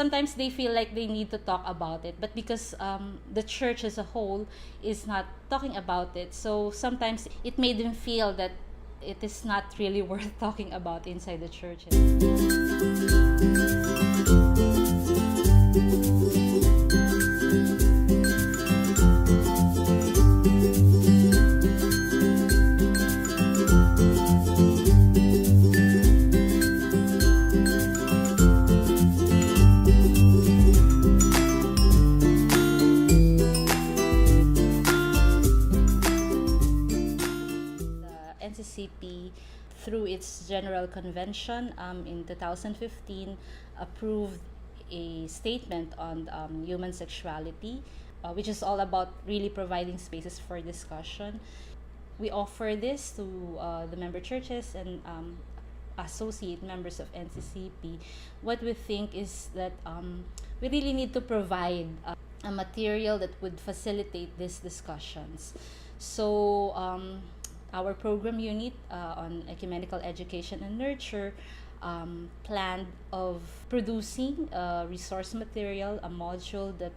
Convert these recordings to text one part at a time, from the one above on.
sometimes they feel like they need to talk about it, but because the church as a whole is not talking about it, so sometimes it made them feel that it is not really worth talking about inside the churches. NCCP, through its General Convention in 2015, approved a statement on human sexuality, which is all about really providing spaces for discussion. We offer this to the member churches and associate members of NCCP. What we think is that we really need to provide a material that would facilitate these discussions. So our program unit on ecumenical education and nurture planned of producing resource material, a module that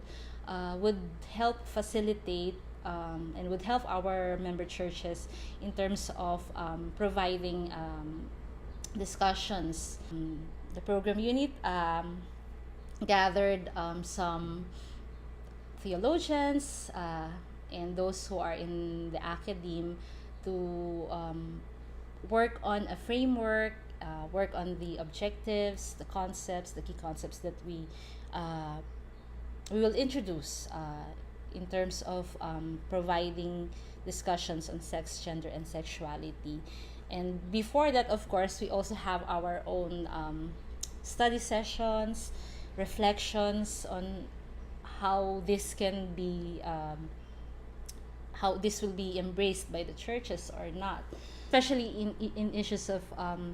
would help facilitate and would help our member churches in terms of providing discussions. The program unit gathered some theologians and those who are in the academe to work on a framework, work on the objectives, the concepts, the key concepts that we will introduce in terms of providing discussions on sex, gender, and sexuality. And before that, of course, we also have our own study sessions, reflections on how this can be how this will be embraced by the churches or not, especially in issues of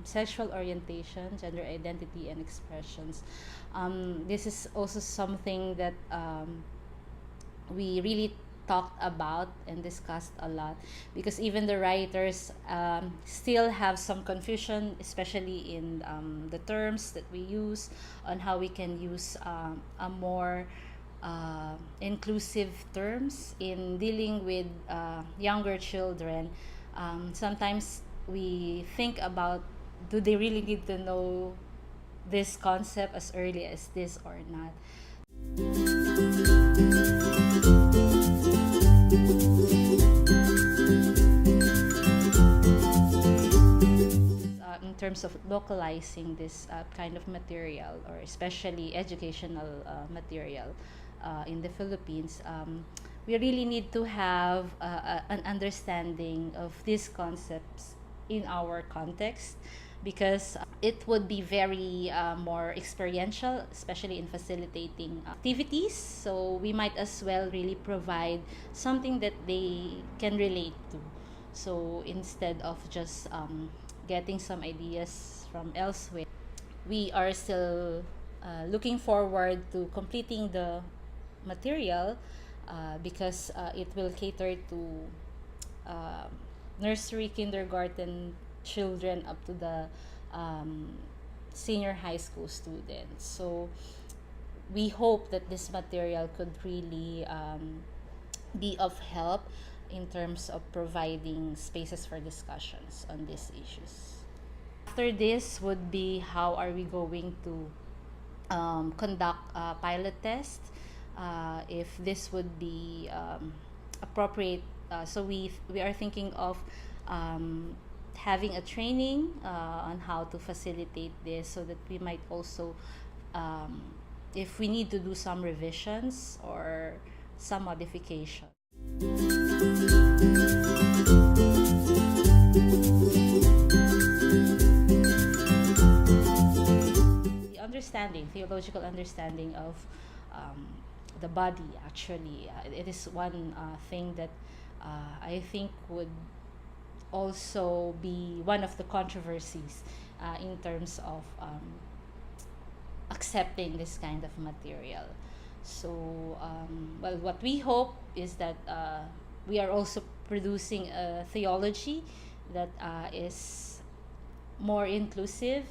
sexual orientation, gender identity, and expressions. This is also something that we really talked about and discussed a lot, because even the writers still have some confusion, especially in the terms that we use, on how we can use a more inclusive terms in dealing with younger children. Sometimes we think about, do they really need to know this concept as early as this or not? In terms of localizing this kind of material, or especially educational material in the Philippines, we really need to have an understanding of these concepts in our context, because it would be very more experiential, especially in facilitating activities. So we might as well really provide something that they can relate to. So instead of just getting some ideas from elsewhere, we are still looking forward to completing the material because it will cater to nursery, kindergarten children up to the senior high school students. So we hope that this material could really be of help in terms of providing spaces for discussions on these issues. After this would be, how are we going to conduct a pilot test, if this would be appropriate. So we are thinking of having a training on how to facilitate this, so that we might also, if we need to do some revisions or some modification. The understanding, theological understanding of the body, actually, it is one thing that I think would also be one of the controversies in terms of accepting this kind of material. So, well, what we hope is that we are also producing a theology that is more inclusive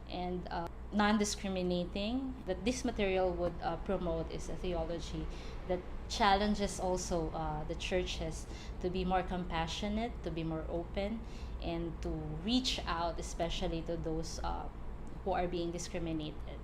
and non-discriminating that this material would promote is a theology that challenges also the churches to be more compassionate, to be more open, and to reach out especially to those who are being discriminated.